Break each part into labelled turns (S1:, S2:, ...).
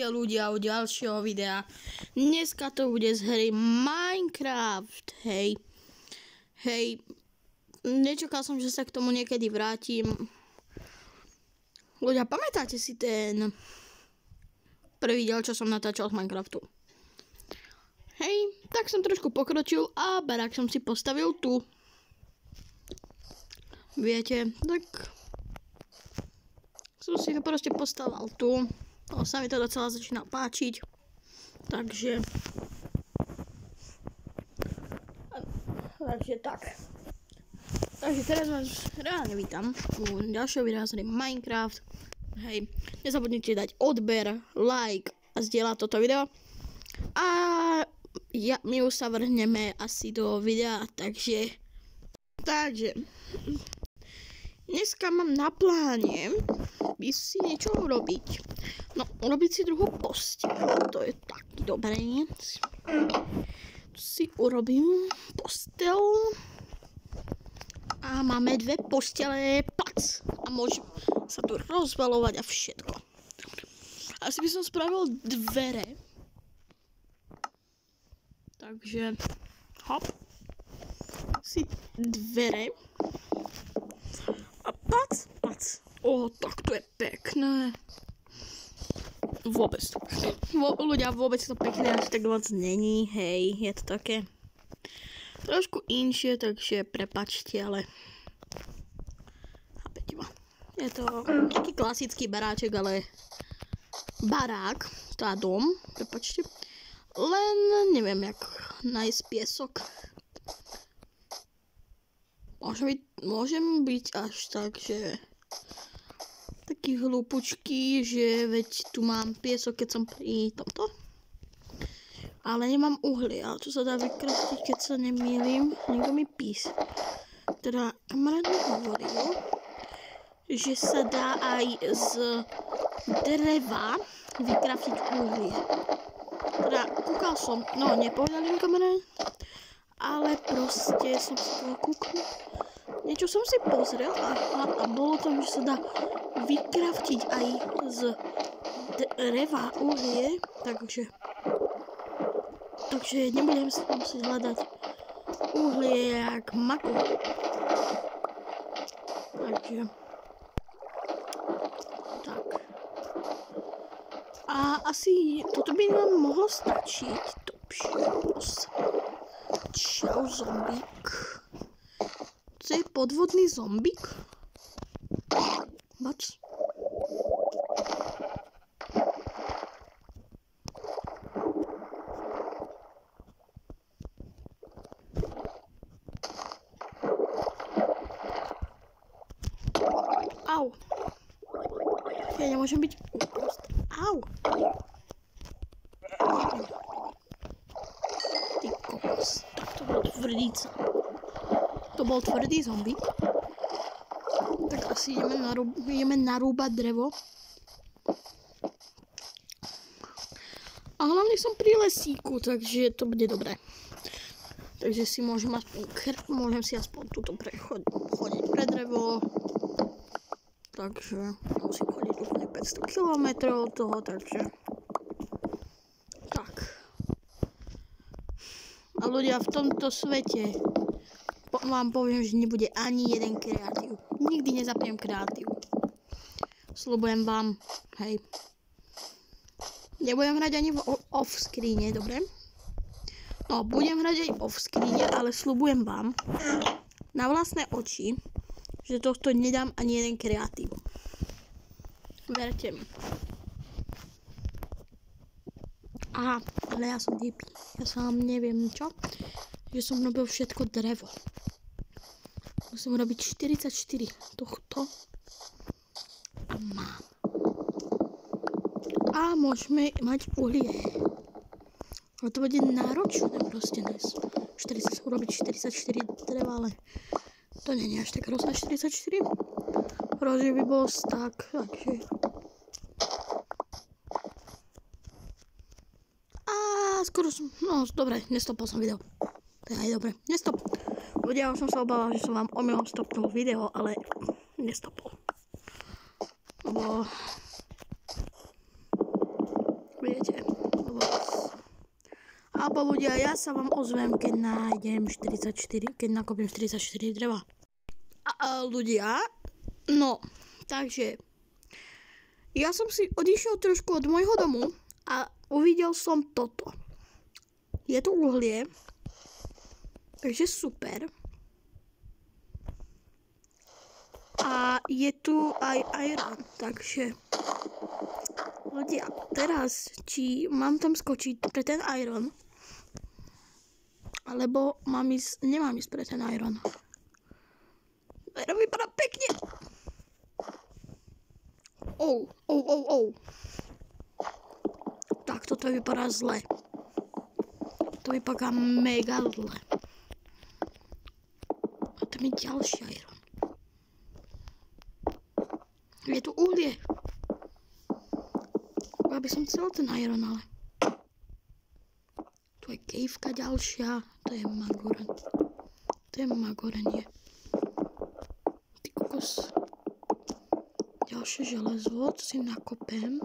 S1: ľudia u ďalšieho videa. Dneska to bude z hry Minecraft, hej. Nečakal som, že sa k tomu niekedy vrátim. Ľudia, pamätáte si ten prvý diel, čo som natáčal z Minecraftu? Hej, tak som trošku pokročil a barák som si postavil tu. Viete, tak som si ho proste postavil tu. Sa mi to docela začína páčiť. Takže tak. Takže teraz vás reálne vítam u ďalšieho videa z hry Minecraft. Hej, nezabudnite dať odber, like a zdieľať toto video. A my už sa vrhneme asi do videa, takže dneska mám na pláne si niečo urobiť. No, urobiť si druhú posteľ, to je taký dobrý. Si urobím posteľ. A máme dve postele, pac. A môžem sa tu rozvalovať a všetko. Asi by som spravil dvere. Takže, hop. Si dvere. A pac. Tak to je pekné. Vôbec to pekné. Ľudia, vôbec to pekné až tak moc není, hej. Je to také trošku inšie, takže prepačte, ale chápete ma. Je to taký klasický baráček, ale barák, tá dom, prepačte. Len neviem, jak nájsť piesok. Môžem byť až tak, že taký hlúpučký, že veď tu mám piesok, keď som pri tomto. Ale nemám uhlie, ale čo sa dá vykraftiť, keď sa nemýlim. Niekto mi písal. Teda kamarát mi hovoril, že sa dá aj z dreva vykraftiť uhlie. Teda kúkal som, no nepovedal im kamarát, ale proste som si to kúknul. Niečo som si pozrel a bolo tam, že sa dá vykraftiť aj z dreva uhlie, takže nebudem sa musieť hľadať uhlie jak maku. Takže tak. A asi toto by nám mohlo stačiť. Čau, zombík. To je podvodný zombík? Bač. Au. Ja nemôžem byť uprost. Au. Ty kokos. Tak to bol tvrdíca. To bol tvrdý zombie. Tak asi ideme narúbať drevo. A hlavne som pri lesíku, takže to bude dobré. Takže si môžem si aspoň tuto chodiť pre drevo. Takže musím chodiť úplne 500 km od toho, takže tak. A ľudia, v tomto svete vám poviem, že nebude ani jeden kreatív. Nikdy nezapnem kreatív. Sľubujem vám, hej. Nebudem hrať ani off-screene, dobre? No, budem hrať aj off-screene, ale sľubujem vám na vlastné oči, že tohto nedám ani jeden kreatív. Verte mi. Aha, ale ja som debil. Ja sám neviem čo. Že som robil všetko drevo. Musím robiť 44 tohto. A mám. A môžeme mať uhlie. Ale to bude náročné proste dnes. Urobiť 44 dreva, ale to nie je až tak hrozné 44. Hrozne by bol tak, takže. A skoro som, no dobre, nestopol som video. To je aj dobre, nestop. Ľudia, už som sa obával, že som vám omylom stopnul video, ale nestopol. Lebo počkajte. Alebo ľudia, ja sa vám ozvem, keď nájdem 44, keď nakopím 44 dreva. Ľudia, no, takže ja som si odišiel trošku od môjho domu a uvidel som toto. Je tu uhlie, takže super. A je tu aj iron, takže ľudia, teraz, či mám tam skočiť pre ten iron, alebo nemám ísť pre ten iron. Iron vypadá pekne. Tak toto vypadá zle. To vypadá mega zle. A tam je ďalší iron. Je tu uhlie. Ja by som chcel ten iron, ale... Tu je kejvka ďalšia. To je magoran. To je magorenie. Ty kokos. Ďalšie železo, to si nakopem.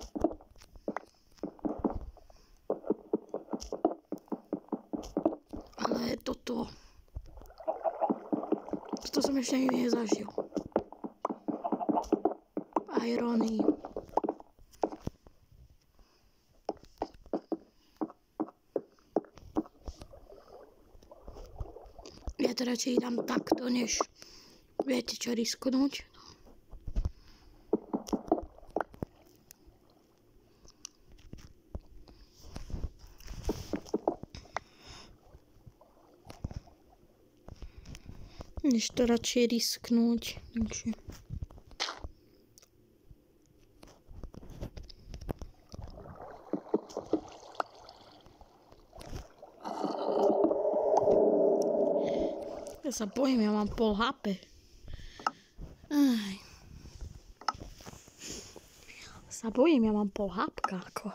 S1: Ale toto som ešte nikdy nezažil. Irony. Ja to radšej dám takto, než viete čo risknúť. Než to radšej risknúť. Takže. Ja sa bojím, ja mám pol HP. Sa bojím, ja mám pol HP. Ako.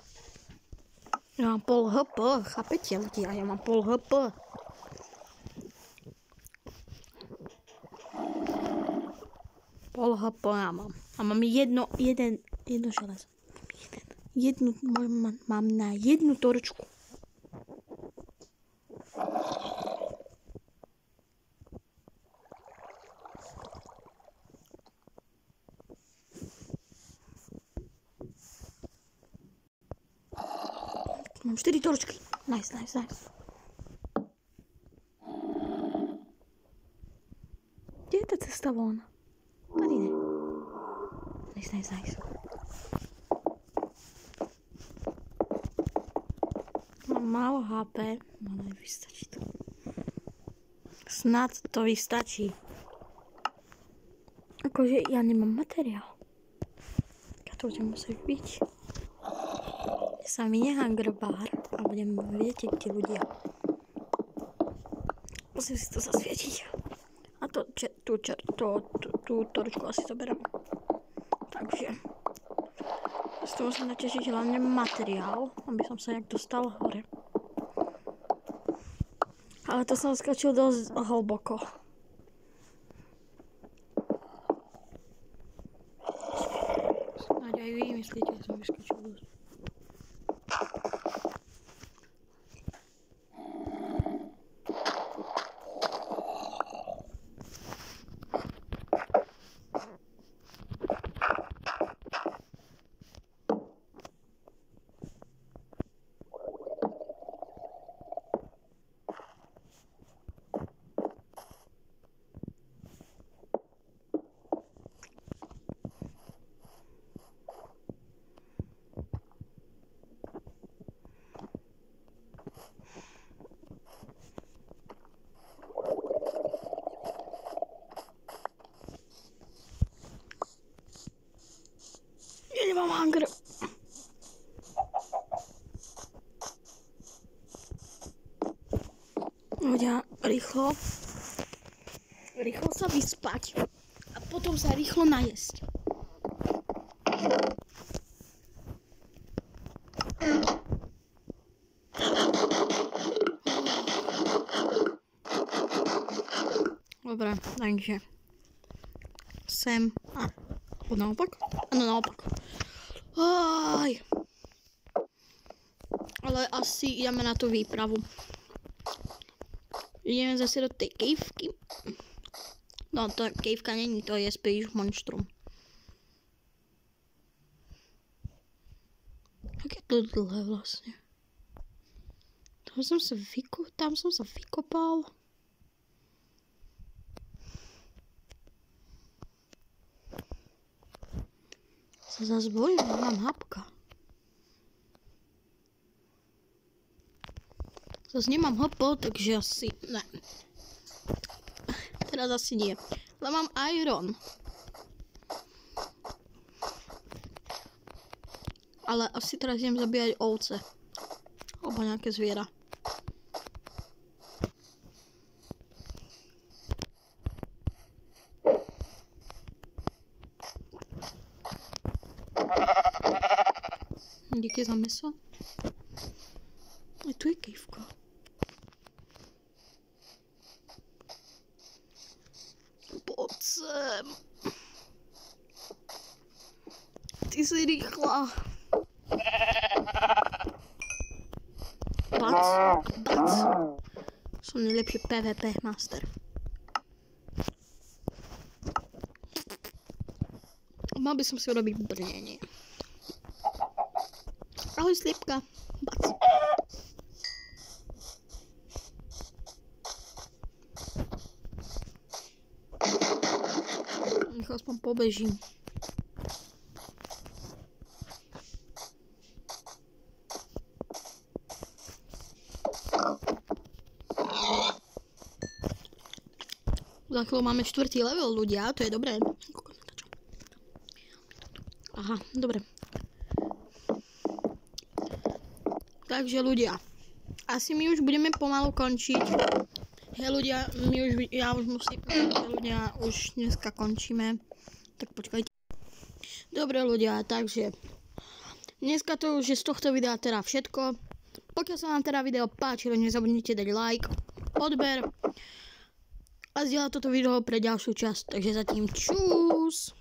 S1: Ja mám pol HP, chápete ľudia? Ja mám pol HP. Pol HP ja mám. A mám jedno železo. Mám na jednu torčku. Mám 4 torčky. Nice. Kde je tá cesta von? Tady ne. Nice. Mám málo HP, ale vystačí to. Snad to vystačí. Akože ja nemám materiál. Ja to budem musieť byť. Ja sa mini-hunger bar a budem vedieť, kde ľudia. Musím si to zasvietiť. A tú torčku asi zoberiem. Takže z toho musím natešiť hlavne materiál, aby som sa nejak dostal hore. Ale to som skočil dosť hlboko. Snáď aj vy myslíte, že som vyskočil dosť. Nemám hunger. Ľudia, rýchlo sa vyspať a potom sa rýchlo najesť. Dobre, takže sem a naopak. Áno, naopak. Aj. Ale asi ideme na tú výpravu. Ideme zase do tej kejvky. No, to kejvka není, to je spíš monštrum. Jak je to dlhé vlastne? Tam som sa vykopal. Sa zase bojím, mám hapka. Zase nemám hopo, takže asi ne. Teraz asi nie. Ale mám iron. Ale asi teraz idem zabíjať ovce. Alebo nejaké zviera. Díky za meso. Tu je kejvka. Poď sem. Ty si rýchla. Bac. Som najlepší PvP master. Mal by som si urobiť brnenie. Ahoj, slipka. Bac. Nech aspoň pobežím. Za chvíľu máme 4. level, ľudia, to je dobré. Aha, dobre. Takže ľudia, asi my už budeme pomalu končiť. Hej ľudia, ja už musím, ľudia, už dneska končíme. Tak počkajte. Dobre ľudia, takže dneska to už je z tohto videa teda všetko. Pokiaľ sa vám teda video páčilo, nezabudnite dať like, odber a zdieľať toto video pre ďalšiu časť. Takže zatím čus.